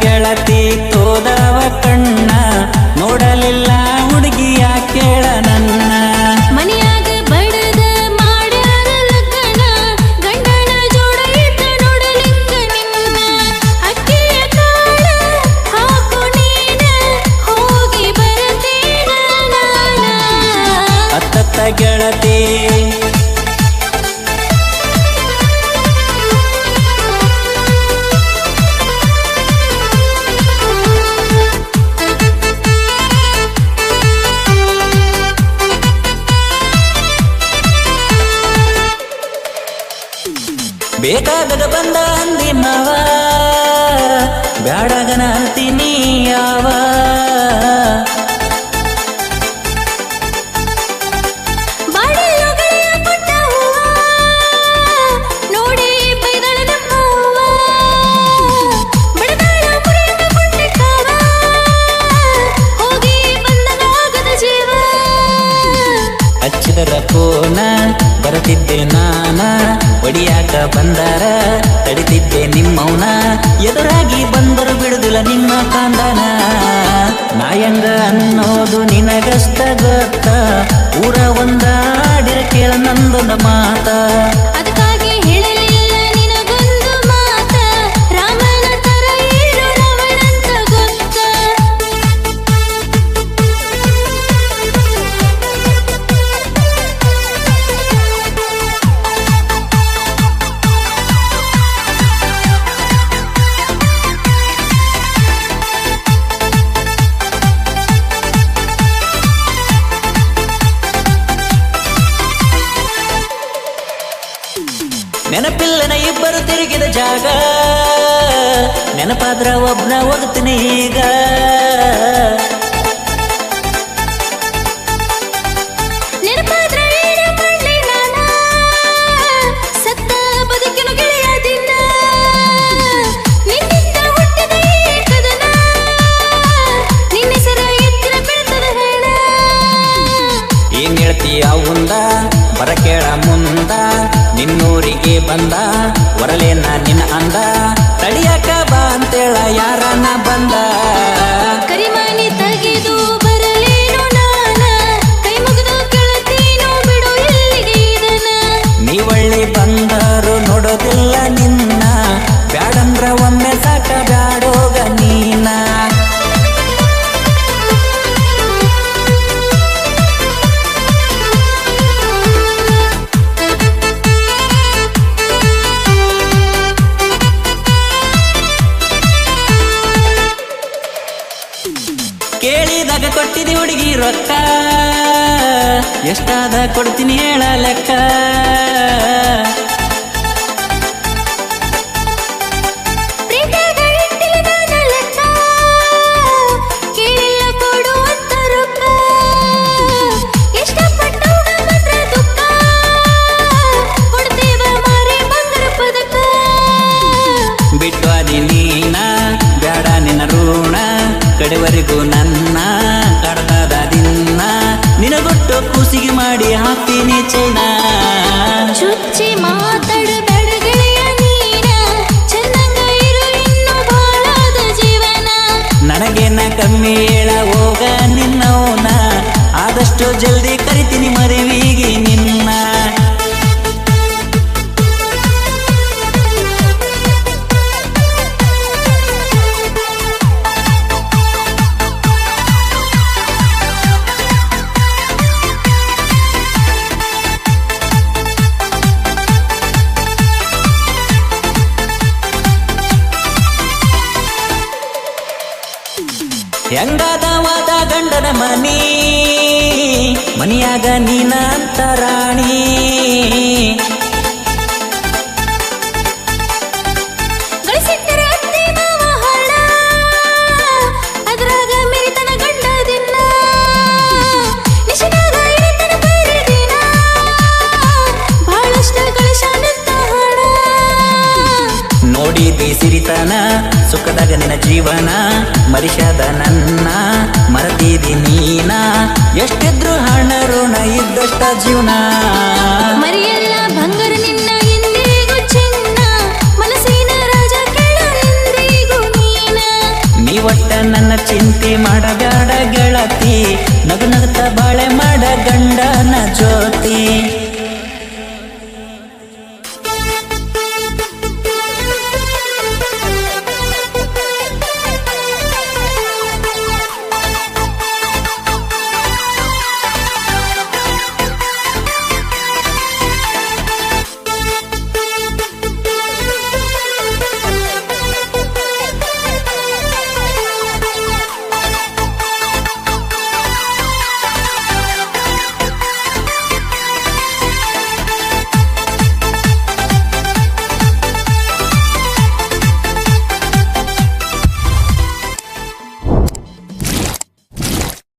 ಗೆಳತಿ ತೋದವ ಕಣ್ಣ ನೋಡಲಿಲ್ಲ ಹುಡುಗಿಯ ಕೇಳ ನನ್ನ ಮನೆಯಾಗ ಬಡದ ಮಾಡ್ಯಾರ ಲಗ್ನ ಗಂಡನ ಜೋಡ ಇದ್ದ ನೋಡಲಿಂಗ ನಿನ್ನ ಅಕ್ಕಿಯ ಕಾಳ ಹಾಕು ನೀನ ಹೋಗಿ ಬರತೇನ ನಾನ ಅತ್ತತ್ತ ಗೆಳತಿ ಬೇಕಾದಾಗ ಬಂದ ಅಂದಿ ಮಾವ ಬ್ಯಾಡಗನ ಅಂತೀನಿ ಯಾವ ಬಾಳೆಯ ಗೆಳೆಯ ಕೊಟ್ಟ ಹೂವ ನೋಡಿ ಬೈದಳ ನಮ್ಮವ್ವ ಬಡದಾಳ ಮುರಿಯಂಗ ಕೊಂಡೆ ಕಾವ ಹೋಗಿ ಬಂದನಾಗದ ಜೀವ ಹಚ್ಚಿದರ ಕೋನ ಬರತಿದ್ದೆ ನಾನ ಒಡಿಯಾಕ ಬಂದಾರ ತಡಿತಿದ್ದೆ ನಿಮ್ಮವನ ಎದುರಾಗಿ ಬಂದರು ಬಿಡುದಿಲ್ಲ ನಿಮ್ಮ ಕಾಂದನ ನಾಯಂಗ ಅನ್ನೋದು ನಿನಗಷ್ಟ ಗೊತ್ತ ಊರ ಒಂದಾಡಿರ ಕೇಳ ನಂದೊಂದ ಮಾತ ಅದಕ್ಕಾಗಿ ಹೇಳಲಿಲ್ಲ ನಿನಗೊಂದು ಮಾತ ರಾಮನ ತರ ಇರು ರಾವಣಂತ ಗೊತ್ತ ನೆನಪಿಲ್ಲನ ಇಬ್ಬರು ತಿರುಗಿದ ಜಾಗ ನೆನಪಾದ್ರ ಒಬ್ನ ಹೋಗ್ತೀನಿ ಈಗ ನೆನಪಾದ್ರ ಏನ ಮಾಡ್ಲಿ ನಾನ ಸತ್ತ ಬದುಕಿನ ಗೆಳೆಯ ದಿನ ನಿನ್ನಿಂದ ಹುಟ್ಟಿದ ಈ ಕದನ ನಿನ್ನ ಹೆಸರ ಎತ್ತಿನ ಬೆಳೆತದ ಹೇಳ ಏನ್ ಹೇಳ್ತೀಯ ಮುಂದ ಬರ ಕೇಳ ಮುಂದ ನಿನ್ನೂರಿಗೆ ಬಂದ ಹೊರಲೇನ ನಿನ್ನ ಅಂದ ತಡಿಯಾಕ ಬಾ ಅಂತೇಳ ಯಾರನ್ನ ಬಂದ ಕರಿಮನಿ ತೆಗೆದು ಬರಲೇನು ನಾನ ಕೈ ಮುಗಿದು ಕೇಳ್ತೀನೋ ಬಿಡು ಎಲ್ಲಿಗೆ ಇದನ ನೀವಳ್ಳಿ ಬಂದರು ನೋಡೋದಿಲ್ಲ ನಿನ್ನ ಬ್ಯಾಡಂದ್ರ ಒಮ್ಮೆ ಸಾಕ ಬ್ಯಾಡೋಗ ನೀನ ಕೇಳಿದಾಗ ಕೊಟ್ಟಿದಿ ಹುಡುಗಿ ರೊಕ್ಕ ಎಷ್ಟಾದ ಕೊಡ್ತೀನಿ ಹೇಳ ಲೆಕ್ಕ ಪ್ರೀತಿಯಾಗ ಇಟ್ಟಿಲ್ಲ ನಾನ ಲೆಕ್ಕ ಕೇಳಿಲ್ಲ ಕೊಡುವಂತ ರೊಕ್ಕ ಇಷ್ಟಪಟ್ಟವನ ಮಾತ್ರ ದುಃಖ ಕೊಡ್ತೇವ ಮಾರಿ ಬಂಗಾರ ಪದಕ ಬಿಟ್ಟು ಅದಿ ನೀನ ಬ್ಯಾಡ ನಿನ್ನ ಋಣ ಕಡೆವರೆಗೂ ನನ್ನ ಕಡದ ದಿನ ನಿನಗೊಟ್ಟು ಕೂಸಿಗೆ ಮಾಡಿ ಹಾಕ್ತೀನಿ ಚೈನ ಚುಚ್ಚಿ ಮಾತಾಡಬೇಡ ಗೆಳೆಯ ನೀನ ಚೆನ್ನಂಗ ಇರು ಇನ್ನು ಬಾಳಾದ ಜೀವನ ನನಗೇನ ಕಮ್ಮಿ ಹೇಳ ಹೋಗ ನಿನ್ನವನ ಆದಷ್ಟು ಜಲ್ದಿ ಕರಿತೀನಿ ಮರಿವಿಗೆ ನಿನ್ನ ಹೆಂಗಾದವಾದ ಗಂಡನ ಮನಿಯಾಗ ನೀನ ಅಂತ ರಾಣಿ ಗಳಿಸಿಟ್ಟರ ಅತ್ತಿ ಮಾವ ಹಣ ಅದ್ರಾಗ ಮೆರಿತನ ಗಂಡ ದಿನ ನಿಶನಾಗ ಇಳಿತನ ಬೇರೆ ದಿನ ಬಹಳಷ್ಟ ಗಳಿಸಾನಂತ ಹಣ ನೋಡಿದಿ ಸಿರಿತನ ಸುಖದಾಗ ನಿನ್ನ ಜೀವನ ಮರಿಷಾದ ನನ್ನ ಮರತಿದಿ ನೀನ ಎಷ್ಟಿದ್ರು ಹಣ ಋಣ ಇದ್ದಷ್ಟ ಜೀವನ ಮರಿಯಲ್ಲ ಬಂಗಾರ ನಿನ್ನ ಎಂದಿಗೂ ಚಿನ್ನ ಮನಸ್ಸಿನ ರಾಜ ಕೇಳ ಎಂದಿಗೂ ನೀನ ನಗು ನಗುತ್ತ ಬಾಳೆ ಮಾಡ ಗಂಡನ ಜೋರ